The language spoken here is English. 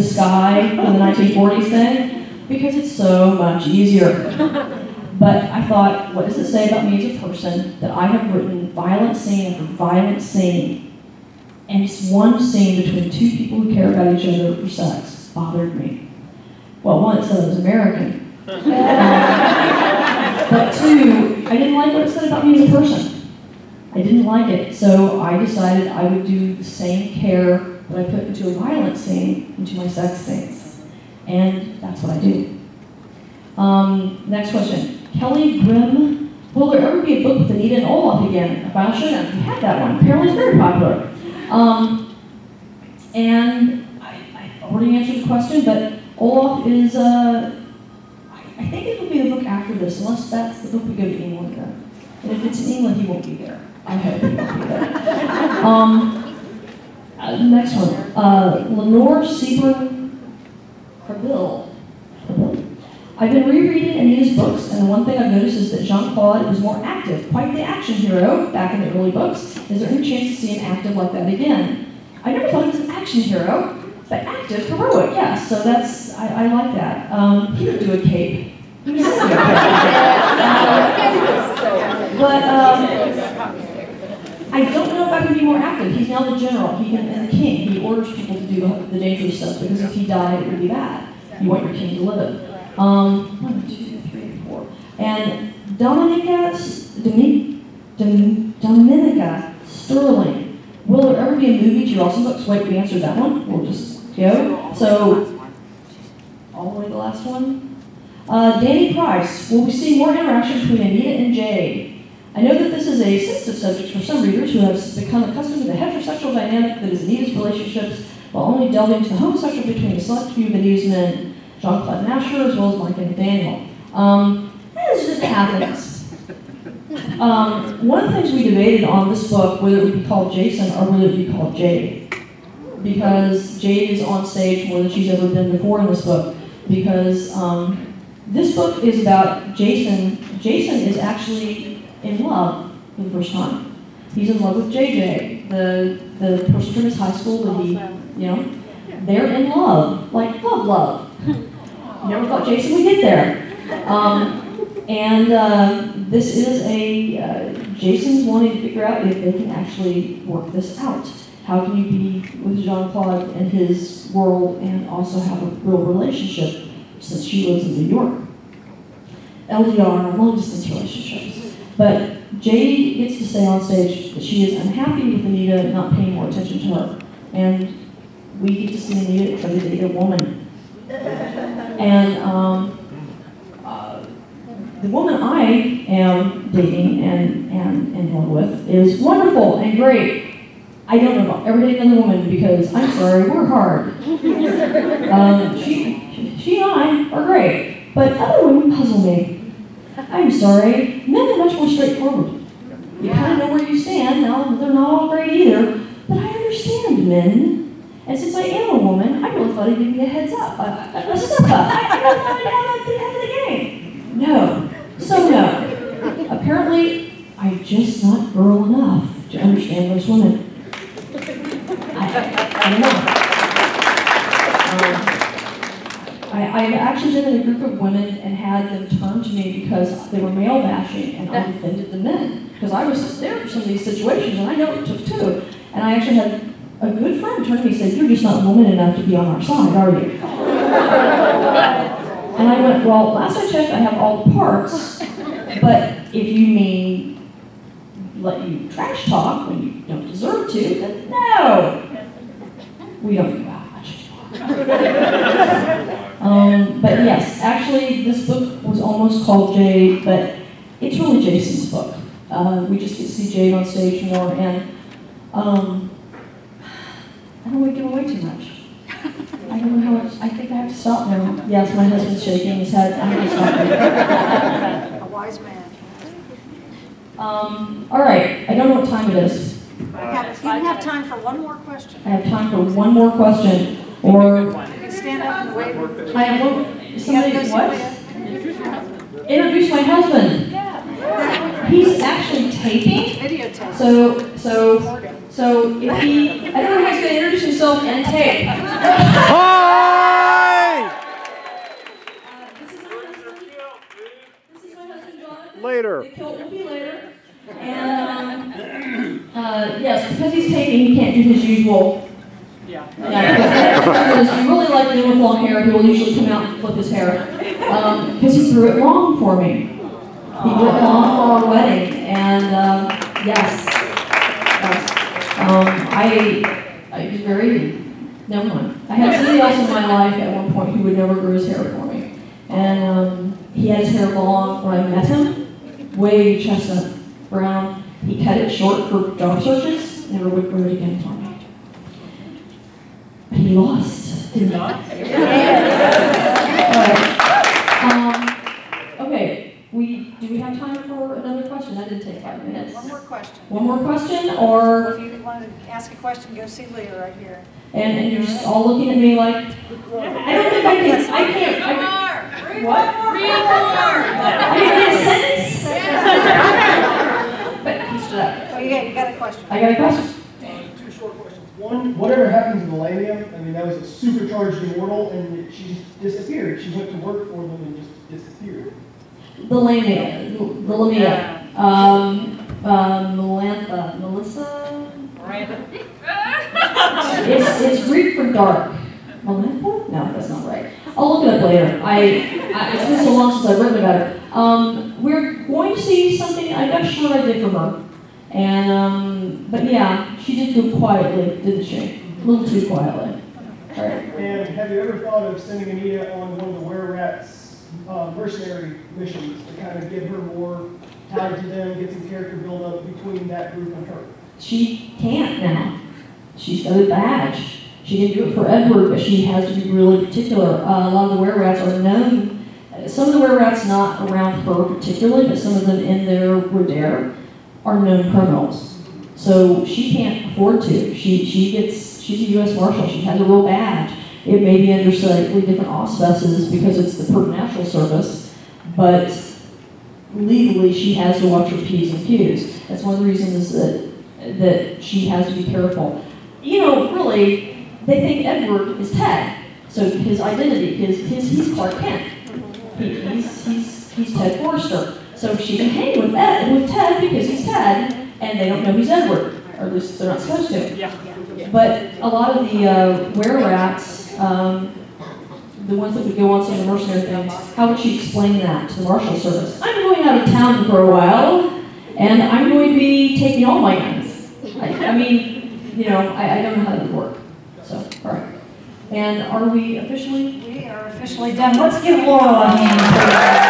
sky in the 1940s thing, because it's so much easier. But I thought, what does it say about me as a person that I have written violent scene after violent scene, and it's one scene between two people who care about each other for sex bothered me. Well, one, it said I was American. But two, I didn't like what it said about me as a person. I didn't like it, so I decided I would do the same care that I put into a violent scene into my sex scenes. And that's what I do. Next question. Kelly Grimm, will there ever be a book with Anita and Olaf again? A final showdown. We had that one. Apparently it's very popular. And I already answered the question, but Olaf is, I think it will be the book after this, unless that's the book we go to England then. And if it's in England, he won't be there. I hope he won't be there. Next one. Lenore Seaburn-Crabille. I've been rereading Anita's books, and one thing I've noticed is that Jean-Claude was more active, quite the action hero back in the early books. Is there any chance to see him active like that again? I never thought he was an action hero, but active, heroic, yes. So that's, I like that. He would do a cape. He was doing a cape. But I don't know if I can be more active. He's now the general, and the king. He orders people to do the dangerous stuff, because if he died, it would be bad. You want your king to live. 1, 2, 3, 4. And Dominica Sterling. Will there ever be a movie to your awesome books? Wait, we answered that one. We'll just go. So, all the way to the last one. Danny Price. Will we see more interaction between Anita and Jade? I know that this is a sensitive subject for some readers who have become accustomed to the heterosexual dynamic that is Anita's relationships, while only delving into the homosexual between a select few of Anita's men, Jean-Claude Nasher, as well as Mike and Daniel. That just happens. One of the things we debated on this book, whether it would be called Jason or whether it would be called Jade, because Jade is on stage more than she's ever been before in this book, because this book is about Jason. Jason is actually in love for the first time. He's in love with JJ, the person from his high school that he, they're in love, like love. Never thought Jason would get there. This is Jason's wanting to figure out if they can actually work this out. How can you be with Jean-Claude and his world and also have a real relationship since she lives in New York? LDR, long-distance relationships. But Jade gets to say on stage that she is unhappy with Anita not paying more attention to her. And we get to see Anita try to date a woman. And the woman I am dating and in love with is wonderful and great. I don't know about ever dating another woman because, I'm sorry, we're hard. She and I are great, but other women puzzle me. I'm sorry, men are much more straightforward. You kind of know where you stand. Now, they're not all great either, but I understand men. And since I am a woman, I really thought he'd give me a heads up, a step up. I really thought I'd have at the head of the game. No. So no. Apparently, I'm just not girl enough to understand those women. I don't know. I've actually been in a group of women and had them turn to me because they were male bashing and I defended the men. Because I was there for some of these situations and I know it took two. And I actually had a good friend turn to me and said, "You're just not woman enough to be on our side, are you?" And I went, "Well, last I checked, I have all the parts, but if you mean let you trash talk when you don't deserve to, then no. We don't do that much. But yes, actually, this book was almost called Jade, but it's really Jason's book. We just get to see Jade on stage more, and I don't want to give away too much. I don't know how much. I think I have to stop now. Yes, my husband's shaking his head. I have to stop now. A wise man. All right. I don't know what time it is. You have time for one more question. I have time for one more question. Or You can stand up and wave. I have one. Somebody what? Introduce my husband. Yeah. He's actually taping. Videotape. So if he, I don't know if he's going to introduce himself and tape. Because if you really like men with long hair, he will usually come out and flip his hair. Because he grew it long for me. He grew it long for our wedding, and yes. I was very, never mind. I had somebody else in my life at one point who would never grow his hair for me. And he had his hair long when I met him, way chestnut brown. He cut it short for job searches, never would grow it again for me. But he lost, didn't he? All right. Okay. Do we have time for another question? That did take 5 minutes. One more question. One more question, or? If you want to ask a question, go see Leah right here. And you're just all looking at me like, I don't think I can't. What? Read more. I didn't get a sentence? But he stood up. Oh, yeah, you got a question. I got a question. Two short questions. One, whatever happened to the Lamia? I mean, that was a supercharged immortal, and she just disappeared. She went to work for them and just disappeared. The Lamia. Melissa? It's Greek for dark. Melantha? No, that's not right. I'll look it up later. It's been so long since I've written about her. We're going to see something. I got sure I did for her. And, but yeah, she did go quietly, didn't she? A little too quietly. All right. And have you ever thought of sending Anita on one of the Were-Rats mercenary missions to kind of give her more tied to them, get some character build up between that group and her? She can't now. She's got a badge. She didn't do it for Edward, but she has to be really particular. A lot of the Were-Rats are known. Some of the Were-Rats not around her particularly, but some of them in their Rodair are known criminals. So she can't afford to. She's a U.S. Marshal. She has a real badge. It may be under slightly different auspices because it's the Natural Service, but legally she has to watch her P's and Q's. That's one of the reasons that she has to be careful. You know, really, they think Edward is Ted. So his identity, he's Clark Kent. He's Ted Forrester. So she can hang with Ted because he's Ted, and they don't know he's Edward, or at least they're not supposed to. Yeah. But a lot of the Were-Rats, the ones that would go on some of the mercenary things, how would she explain that to the Marshal Service? I'm going out of town for a while, and I'm going to be taking all my guns. I mean, you know, I don't know how that would work. So, all right. And are we officially? We are officially done. Let's give Laurel a hand.